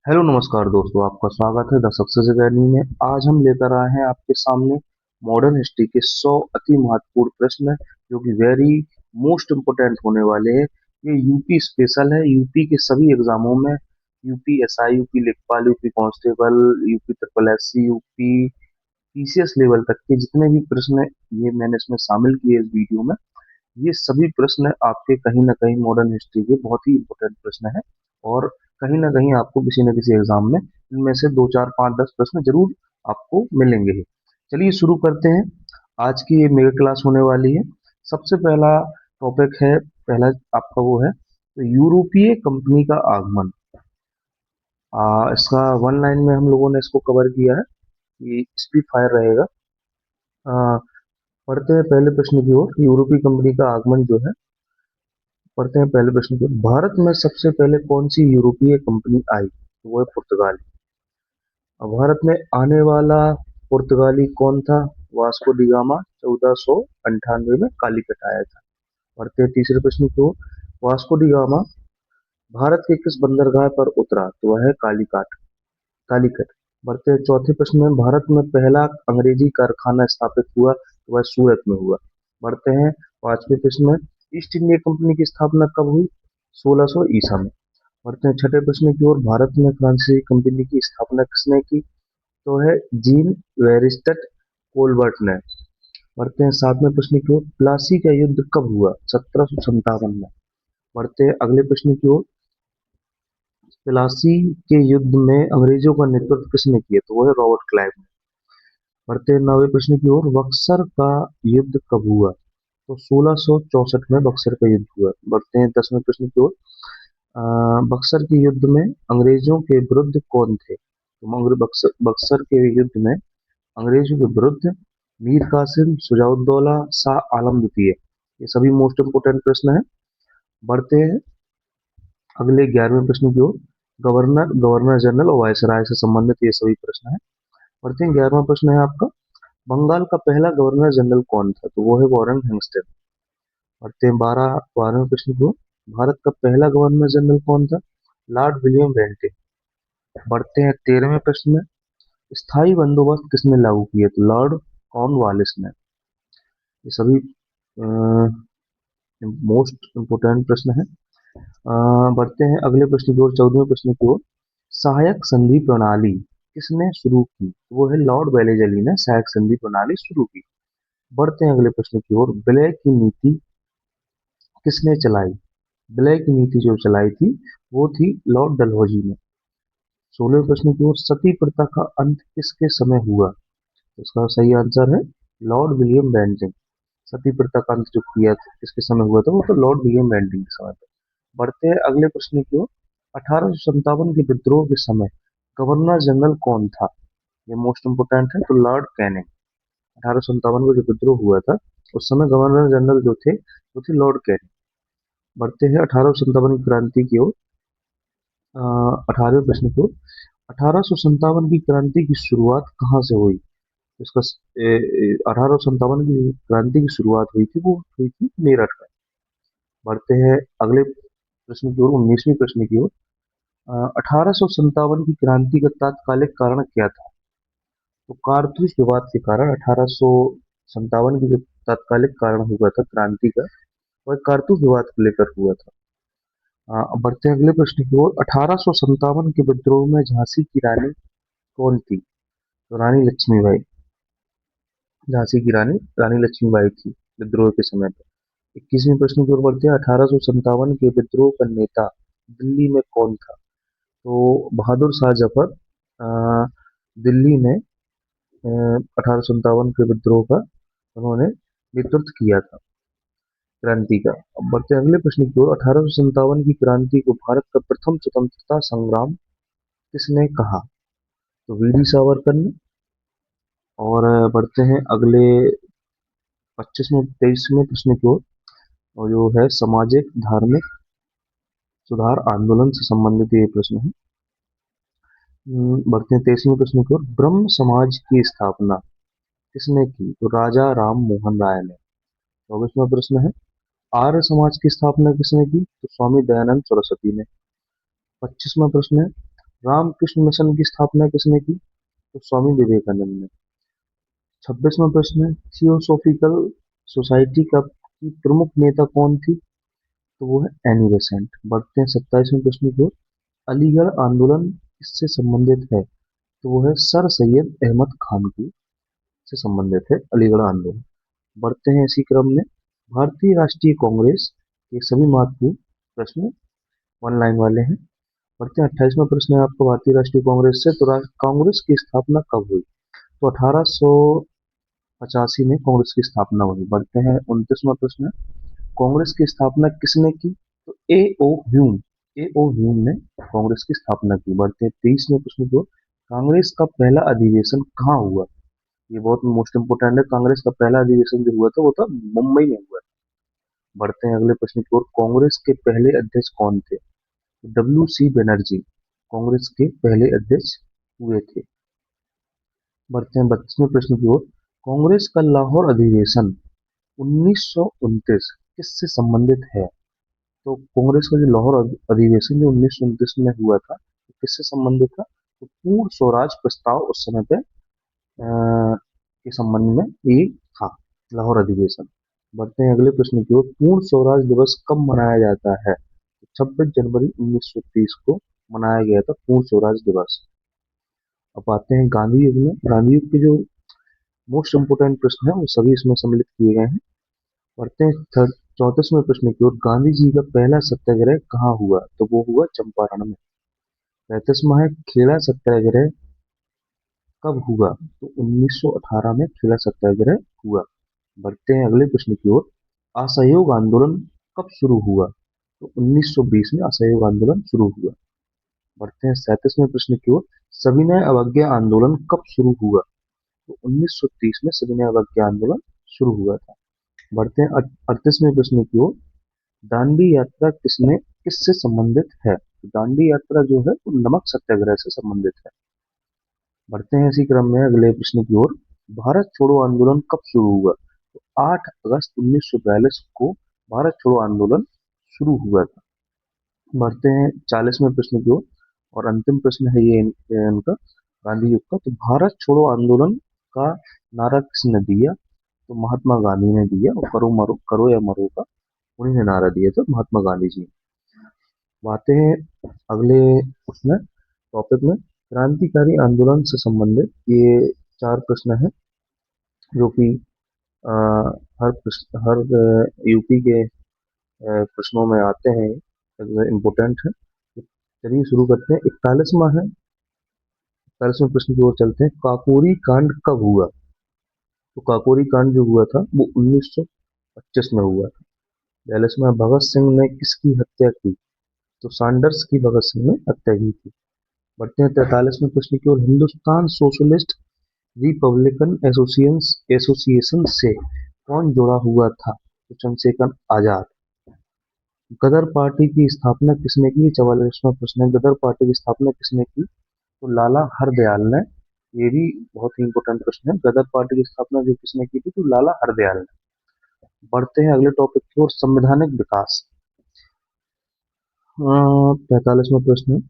Hello नमस्कार दोस्तों, आपका स्वागत है द सक्सेस अकेडमी में। आज हम लेकर आए हैं आपके सामने मॉडर्न हिस्ट्री के 100 अति महत्वपूर्ण प्रश्न जो कि वेरी मोस्ट इम्पोर्टेंट होने वाले हैं। ये यूपी स्पेशल है। यूपी के सभी एग्जामों में यूपी एसआई, यूपी लेखपाल, UP constable, UP triple SC, UP PCS level तक के जितने भी प्रश्न ये मैंने इसमें शामिल किए इस वीडियो में, ये सभी प्रश्न आपके कहीं ना कहीं मॉडर्न हिस्ट्री के बहुत ही इंपॉर्टेंट प्रश्न हैं। और कहीं ना कहीं आपको किसी न किसी एग्जाम में इनमें से 2 4 5 10 प्रश्न जरूर आपको मिलेंगे ही। चलिए शुरू करते हैं। आज की ये मेगा क्लास होने वाली है। सबसे पहला टॉपिक है, पहला आपका वो है तो यूरोपीय कंपनी का आगमन। इसका वन लाइन में हम लोगों ने इसको कवर किया है। ये स्पीड फायर रहेगा। आ, पढ़ते हैं पहले प्रश्न की ओर। यूरोपीय कंपनी का आगमन जो है, पढ़ते हैं पहले प्रश्न को। भारत में सबसे पहले कौन सी यूरोपीय कंपनी आई? तो वो है पुर्तगाली। अब भारत में आने वाला पुर्तगाली कौन था? वास्को डी गामा 1498 में कालीकट आया था। पढ़ते हैं तीसरे प्रश्न को। वास्को डी गामा भारत के किस बंदरगाह पर उतरा? तो वह है कालीकट। बढ़ते हैं चौथे प्रश्न में। भारत में पहला अंग्रेजी कारखाना स्थापित हुआ तो वह सूरत में हुआ। बढ़ते हैं पांचवें प्रश्न में। ईस्ट इंडिया कंपनी की स्थापना कब हुई? 1600 ईसा में। बढ़ते हैं छठे प्रश्न की ओर। भारत में फ्रांसीसी कंपनी की स्थापना किसने की? तो है जीन वेरिस्टट कोलबर्ट ने। बढ़ते हैं सातवें प्रश्न की ओर। प्लासी का युद्ध कब हुआ? 1757 में। बढ़ते हैं अगले प्रश्न की ओर। प्लासी के युद्ध में अंग्रेजों का नेतृत्व किसने किया? तो वो है रॉबर्ट क्लाइव ने। बढ़ते हैं नौवें प्रश्न की ओर। बक्सर का युद्ध कब हुआ? तो 1664 में बक्सर का युद्ध हुआ। बढ़ते हैं 10वें प्रश्न की ओर। बक्सर के युद्ध में अंग्रेजों के विरुद्ध कौन थे? तो बक्सर के युद्ध में अंग्रेजों के विरुद्ध मीर कासिम, शुजाउद्दौला, शाह आलम द्वितीय। ये सभी मोस्ट इंपोर्टेंट प्रश्न हैं। बढ़ते हैं अगले 11वें प्रश्न की ओर। गवर्नर जनरल और वायसराय से संबंधित ये सभी प्रश्न हैं। बढ़ते हैं 11वां प्रश्न है आपका। बंगाल का पहला गवर्नर जनरल कौन था? तो वो है वॉरेन हेंस्टेन। बढ़ते हैं 12वें प्रश्न की ओर। भारत का पहला गवर्नर जनरल कौन था? Lord William Bentinck. बढ़ते हैं 13वें प्रश्न में। स्थायी बंदोबस्त किसने लागू किया? तो लॉर्ड कॉर्नवालिस ने। ये सभी मोस्ट इम्पोर्टेंट प्रश्न है। बढ़ते हैं अगले प्रश्न की ओर, 14वें प्रश्न की ओर। सहायक संधि प्रणाली किसने शुरू की? तो वो है लॉर्ड वेलेजली ने सहायक संधि प्रणाली शुरू की। बढ़ते हैं अगले प्रश्न की ओर। विलय की नीति किसने चलाई? विलय की नीति जो चलाई थी वो थी लॉर्ड डलहौजी ने। 16वें प्रश्न की ओर। सती प्रथा का अंत किसके समय हुआ? तो इसका सही आंसर है लॉर्ड विलियम बेंटिक। सती प्रथा का अंत जो किया था किसके समय हुआ था? वो तो लॉर्ड विलियम बेंटिक के समय पे। बढ़ते हैं अगले प्रश्न की ओर। 1857 के विद्रोह के समय गवर्नर जनरल कौन था? ये मोस्ट इंपोर्टेंट है। तो लॉर्ड कैनिंग। 1857 को जो विद्रोह हुआ था उस समय गवर्नर जनरल जो थे वो थे लॉर्ड कैनिंग। बढ़ते हैं 1857 की क्रांति की ओर। 18वें प्रश्न की ओर। 1857 की क्रांति की शुरुआत कहाँ से हुई? इसका 1857 की क्रांति की शुरुआत हुई थी वो हुई थी मेरठ में। बढ़ते हैं अगले प्रश्न की ओर, 19वीं प्रश्न की ओर। 1857 की क्रांति का तात्कालिक कारण क्या था? तो कारतूस विवाद के कारण 1857 की जो तात्कालिक कारण हुआ था क्रांति का, वह कारतूस विवाद को लेकर हुआ था। अब बढ़ते हैं अगले प्रश्न की ओर। 1857 के विद्रोह में झांसी की रानी कौन थी? तो रानी लक्ष्मीबाई। झांसी की रानी रानी लक्ष्मीबाई थी विद्रोह के समय पर। 21वीं प्रश्न की ओर बढ़ते हैं। 1857 के विद्रोह का नेता दिल्ली में कौन था? तो बहादुर शाह जफर अ, दिल्ली में 1857 के विद्रोह का उन्होंने नेतृत्व किया था क्रांति का। अब बढ़ते हैं अगले प्रश्न की ओर। 1857 की क्रांति को भारत का प्रथम स्वतंत्रता संग्राम किसने कहा? तो वीडी सावरकर ने। और बढ़ते हैं अगले 25वें 23वें प्रश्न की ओर। और जो है सामाजिक धार्मिक सुधार आंदोलन से संबंधित ये प्रश्न है। बढ़ते हैं 23वें प्रश्न की ओर। ब्रह्म समाज की स्थापना किसने की? तो राजा राम मोहन राय ने। 24वां प्रश्न है। आर्य समाज की स्थापना किसने की? तो स्वामी दयानंद सरस्वती ने। 25वां प्रश्न है। रामकृष्ण मिशन की स्थापना किसने की? तो स्वामी विवेकानंद ने। 26वां प्रश्न है, थियोसॉफिकल सोसाइटी का की प्रमुख नेता कौन थी? तो वो है एनी बेसेंट। बढ़ते हैं 27वें प्रश्न की ओर। अलीगढ़ आंदोलन किससे संबंधित है? तो वो है सर सैयद अहमद खान की से संबंधित है अलीगढ़ आंदोलन। बढ़ते हैं इसी क्रम में। भारतीय राष्ट्रीय कांग्रेस के सभी महत्वपूर्ण प्रश्न वन लाइन वाले हैं। बढ़ते हैं 28वां प्रश्न है आपका भारतीय राष्ट्रीय कांग्रेस से। तो कांग्रेस की स्थापना कब हुई? तो 1885 में कांग्रेस की स्थापना हुई। बढ़ते हैं 29वां प्रश्न है, कांग्रेस की स्थापना किसने की? तो ए ओ ह्यूम ने कांग्रेस की स्थापना की। बढ़ते हैं 23वें प्रश्न को, कांग्रेस का पहला अधिवेशन कहाँ हुआ? ये बहुत मोस्ट इंपोर्टेंट है। कांग्रेस का पहला अधिवेशन जो हुआ था वो था मुंबई में हुआ था। बढ़ते हैं अगले प्रश्न की ओर, कांग्रेस के पहले अध्यक्ष कौन थे? डब्ल्यू सी बनर्जी कांग्रेस के पहले अध्यक्ष हुए थे। बढ़ते हैं 32वें प्रश्न की ओर, कांग्रेस का लाहौर अधिवेशन 1929 किससे संबंधित है? तो कांग्रेस का जो लाहौर अधिवेशन जो 1929 में हुआ था, तो किससे संबंधित था? तो पूर्ण स्वराज प्रस्ताव उस समय पे के संबंध में ये था लाहौर अधिवेशन। बढ़ते हैं अगले प्रश्न की ओर, पूर्ण स्वराज दिवस कब मनाया जाता है? 26 जनवरी 1930 को मनाया गया था पूर्ण स्वराज दिवस। अब आते हैं गांधी युग में। गांधी युग के जो मोस्ट इंपोर्टेंट प्रश्न है वो सभी इसमें सम्मिलित किए गए हैं। पढ़ते हैं 34वें प्रश्न की ओर, गांधी जी का पहला सत्याग्रह कहाँ हुआ? तो वो हुआ चंपारण में। 35वां है, खेड़ा सत्याग्रह कब हुआ? तो 1918 में खेड़ा सत्याग्रह हुआ। बढ़ते हैं अगले प्रश्न की ओर, असहयोग आंदोलन कब शुरू हुआ? तो 1920 में असहयोग आंदोलन शुरू हुआ। बढ़ते हैं 37वें प्रश्न की ओर, सविनय अवज्ञा आंदोलन कब शुरू हुआ? तो 1930 में सविनय अवज्ञा आंदोलन शुरू हुआ था। बढ़ते हैं 38वें प्रश्न की ओर, दांडी यात्रा किससे संबंधित है? तो दांडी यात्रा जो है वो नमक सत्याग्रह से संबंधित है। बढ़ते हैं इसी क्रम में अगले प्रश्न की ओर, भारत छोड़ो आंदोलन कब शुरू हुआ? तो 8 अगस्त 1942 को भारत छोड़ो आंदोलन शुरू हुआ था। बढ़ते हैं 40वें प्रश्न की ओर, और अंतिम प्रश्न है ये इनका गांधी युग का। तो भारत छोड़ो आंदोलन का नारा किसने दिया? तो महात्मा गांधी ने दिया, और करो या मरो का उन्हीं ने नारा दिया था, महात्मा गांधी जी। आते हैं अगले उसमें टॉपिक में, क्रांतिकारी आंदोलन से संबंधित ये 4 प्रश्न है जो कि अ, हर यूपी के प्रश्नों में आते हैं, इम्पोर्टेंट है। चलिए शुरू करते हैं। 41वां है, 41वें प्रश्न की ओर चलते हैं, काकोरी कांड कब हुआ? तो काकोरी कांड जो हुआ था वो 1925 में हुआ था। 42वां, भगत सिंह ने किसकी हत्या की? तो सैंडर्स की भगत सिंह ने हत्या की थी। बढ़ते हैं 43वें प्रश्न की ओर, हिंदुस्तान सोशलिस्ट रिपब्लिकन एसोसिएशन से कौन जुड़ा हुआ था? तो चंद्रशेखर आजाद। गदर पार्टी की स्थापना किसने की? 44वां प्रश्न है, गदर पार्टी की स्थापना किसने की? तो लाला हरदयाल ने। ये भी बहुत ही इंपॉर्टेंट प्रश्न है, गदर पार्टी की स्थापना जो किसने की थी? तो लाला हरदयाल ने। बढ़ते हैं अगले टॉपिक की ओर, संवैधानिक विकास। 45वां प्रश्न,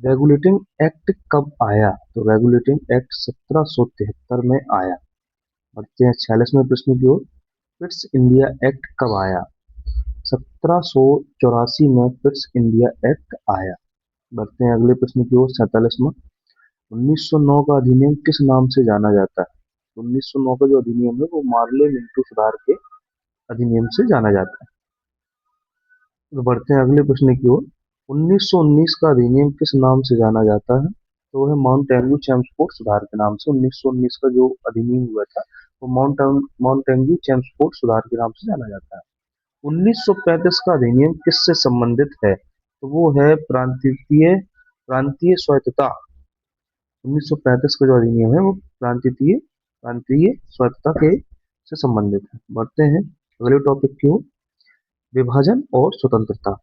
रेगुलेटिंग एक्ट कब आया? तो रेगुलेटिंग एक्ट 1773 में आया। बढ़ते हैं 46वें प्रश्न की ओर, पिट्स इंडिया एक्ट कब आया? 1784 में पिट्स इंडिया एक्ट आया। बढ़ते हैं अगले प्रश्न की ओर, 47वां, 1909 का अधिनियम किस नाम से जाना जाता है? 1909 का जो अधिनियम है वो मार्ले मिंटू सुधार के अधिनियम से जाना जाता है। तो बढ़ते हैं अगले प्रश्न की ओर, 1919 का अधिनियम किस नाम से जाना जाता है? तो वो है माउंट एंग्यू चेम्सफोर्ड सुधार के नाम से 1919 का जो अधिनियम हुआ था वो माउंट एंग्यू चेम्सफोर्ड सुधार के नाम से जाना जाता है। 1935 का अधिनियम किससे संबंधित है? तो वो है प्रांतीय स्वायत्तता। 1935 का जो अधिनियम है वो प्रांतीय स्वायत्तता के से संबंधित है। बढ़ते हैं अगले टॉपिक की ओर, विभाजन और स्वतंत्रता।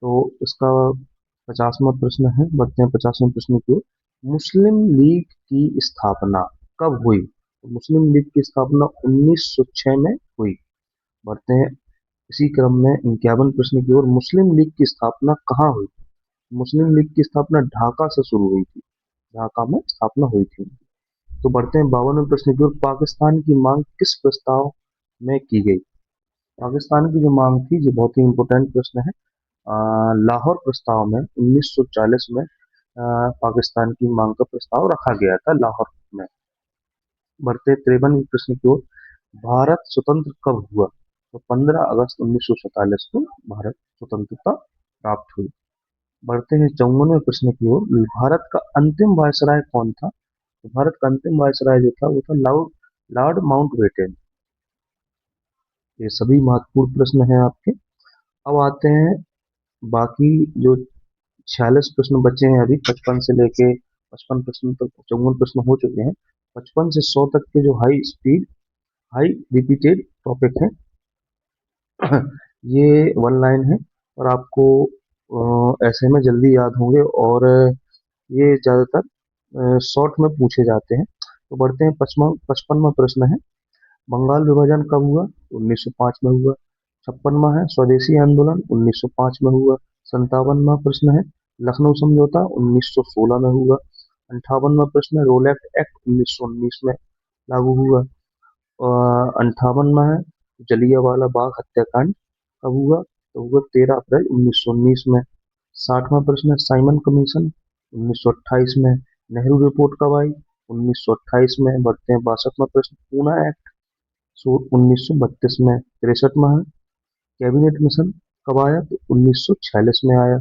तो इसका 50वां प्रश्न है। बढ़ते हैं 50वें प्रश्न की ओर, मुस्लिम लीग की स्थापना कब हुई? तो मुस्लिम लीग की स्थापना 1906 में हुई। बढ़ते हैं इसी क्रम में 51 प्रश्न की ओर, मुस्लिम लीग की स्थापना कहाँ हुई? मुस्लिम लीग की स्थापना ढाका से शुरू हुई थी, ढाका में स्थापना हुई थी। तो बढ़ते हैं 52वें प्रश्न की ओर। पाकिस्तान की मांग किस प्रस्ताव में की गई? पाकिस्तान की जो मांग थी, ये बहुत ही इंपॉर्टेंट प्रश्न है। लाहौर प्रस्ताव में 1940 में पाकिस्तान की मांग का प्रस्ताव रखा गया था लाहौर में। बढ़ते 53वें प्रश्न की ओर। भारत स्वतंत्र कब हुआ? तो 15 अगस्त 1947 को भारत स्वतंत्रता प्राप्त हुई। बढ़ते हैं 54वें प्रश्न की ओर। भारत का अंतिम वायसराय कौन था? तो भारत का अंतिम वायसराय जो था वो था लॉर्ड माउंटबेटन। ये सभी महत्वपूर्ण प्रश्न हैं आपके। अब आते हैं बाकी जो 46 प्रश्न बचे हैं अभी, 55 से लेके 55 प्रश्न तक, 54 प्रश्न हो चुके हैं। 55 से 100 तक के जो high speed high repeated topic है ये वन लाइन है और आपको ऐसे में जल्दी याद होंगे, और ये ज्यादातर शॉर्ट में पूछे जाते हैं। तो बढ़ते हैं 55वां प्रश्न है। बंगाल विभाजन कब हुआ? 1905 में हुआ। 56वां है स्वदेशी आंदोलन 1905 में हुआ। 57वां प्रश्न है लखनऊ समझौता 1916 में हुआ। 58वां प्रश्न है रोलैक्ट एक्ट 1919 में लागू हुआ। 58वां है जलियांवाला बाग हत्याकांड कब हुआ? तो हुआ 13 अप्रैल 1919 में। 60वां प्रश्न है साइमन कमीशन 1928 में। नेहरू रिपोर्ट कब आई? 1928 में। बढ़ते हैं 62वां प्रश्न पूना एक्ट 1932 में। 63वां है कैबिनेट मिशन कब आया? तो 1946 में आया।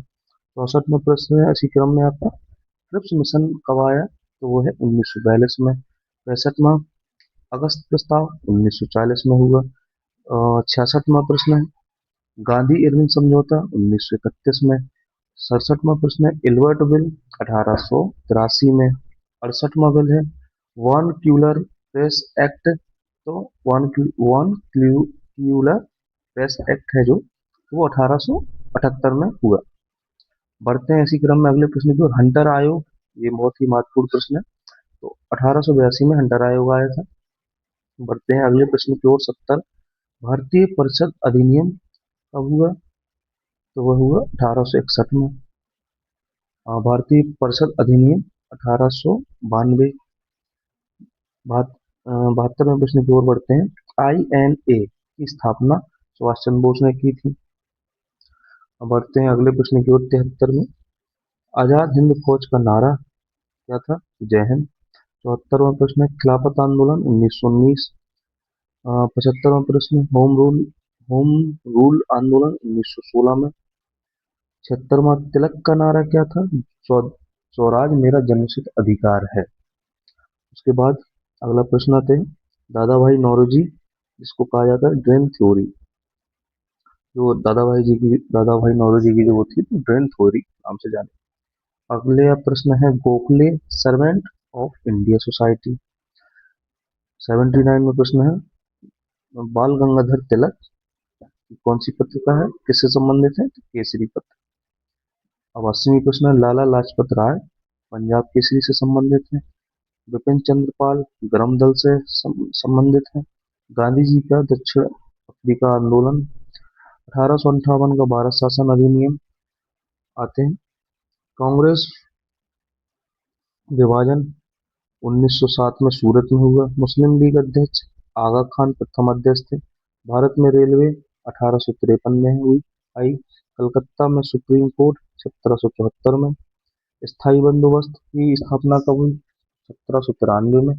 64वां प्रश्न है इसी क्रम में आपका क्रिप्स मिशन कब आया? तो वो है 1942 में। 65वां अगस्त प्रस्ताव 1940 में हुआ। 66वां प्रश्न है गांधी इरविन समझौता 1931 में। 67वां प्रश्न है इल्बर्ट बिल 1883 में। 68वां बिल है वॉन क्यूलर प्रेस एक्ट। तो वॉन क्यूलर प्रेस एक्ट है जो, तो वो 1878 में हुआ। बढ़ते हैं इसी क्रम में अगले प्रश्न की ओर। हंटर आयोग, ये बहुत ही महत्वपूर्ण प्रश्न है। तो 1882 में हंटर आयोग आया था। बढ़ते हैं अगले प्रश्न की ओर। 70 भारतीय परिषद अधिनियम कब हुआ? तो वह हुआ 1861 में। भारतीय परिषद अधिनियम 1892। 72वें प्रश्न की ओर बढ़ते हैं। INA की स्थापना सुभाष चंद्र बोस ने की थी। अब बढ़ते हैं अगले प्रश्न की ओर। 73 में आजाद हिंद फौज का नारा क्या था? जय हिंद। 74वां प्रश्न है खिलाफत आंदोलन 1919। 75वां प्रश्न होम रूल आंदोलन 1916 में। 76वां तिलक का नारा क्या था? स्वराज मेरा जन्मसिद्ध अधिकार है। उसके बाद अगला प्रश्न आते हैं दादा भाई नौरोजी, जिसको कहा जाता है ड्रेन थ्योरी। जो दादा भाई नौरोजी की जो वो थी ड्रेन थ्योरी नाम से जाने। अगले प्रश्न है Gokhale servant of India society. 79 में प्रश्न है बाल गंगाधर तिलक कौन सी पत्रिका है, किससे संबंधित है? तो केसरी पत्र। अब 80वीं प्रश्न है लाला लाजपत राय पंजाब केसरी से संबंधित है। बिपिन चंद्र पाल गरम दल से संबंधित है। गांधी जी का दक्षिण अफ्रीका आंदोलन 1858 का भारत शासन अधिनियम आते हैं। कांग्रेस विभाजन 1907 में सूरत में हुआ। मुस्लिम लीग अध्यक्ष आगा खान प्रथम अध्यक्ष थे। भारत में रेलवे 1853 में हुई आई। कलकत्ता में सुप्रीम कोर्ट 1774 में। स्थायी बंदोबस्त की स्थापना कब हुई? 1793 में।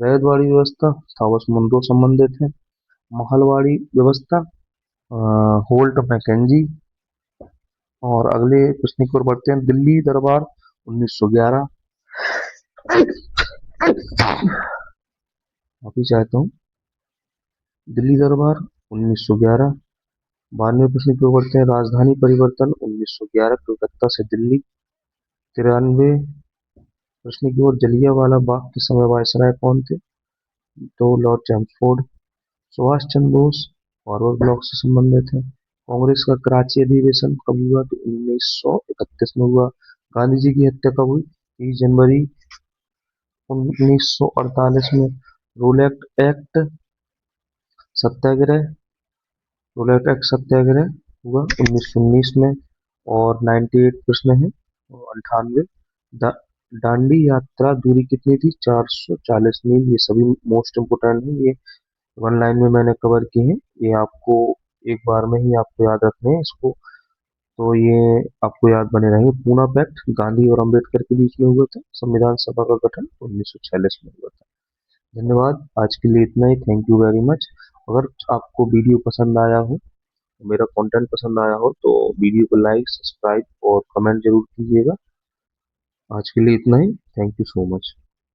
रैयतवाड़ी व्यवस्था थॉमस मुनरो संबंधित है। महलवाड़ी व्यवस्था होल्ट मैकेंजी। और अगले प्रश्न की ओर बढ़ते हैं दिल्ली दरबार 1911। अभी चाहता हूँ दिल्ली दरबार 1911। 92वें प्रश्न की ओर बढ़ते हैं राजधानी परिवर्तन 1911 कोलकाता से दिल्ली। 93 प्रश्न की ओर जलियांवाला बाग के समय वायसराय कौन थे? तो Lord Chelmsford. Subhash Chandra Bose forward block से संबंधित है। कांग्रेस का कराची अधिवेशन कब हुआ? तो 1931 में हुआ। गांधी जी की हत्या कब हुई? 30 जनवरी 1948 में। रोलैक्ट एक्ट सत्याग्रह रोलैक्ट एक्ट सत्याग्रह हुआ 1919 में। और 98 प्रश्न है, और 98 दा, दांडी यात्रा दूरी कितनी थी? 440 मील। ये सभी मोस्ट इम्पोर्टेंट है, ये वन लाइन में मैंने कवर किए हैं। ये आपको एक बार में ही आपको याद रखने हैं इसको, तो ये आपको याद बने रहेंगे। पूना पैक्ट गांधी और अंबेडकर के बीच में हुआ था। संविधान सभा का गठन 1946 में हुआ था। धन्यवाद, आज के लिए इतना ही। Thank you very much. अगर आपको वीडियो पसंद आया हो, मेरा कंटेंट पसंद आया हो, तो वीडियो को लाइक, सब्सक्राइब और कमेंट जरूर कीजिएगा। आज के लिए इतना ही। Thank you so much.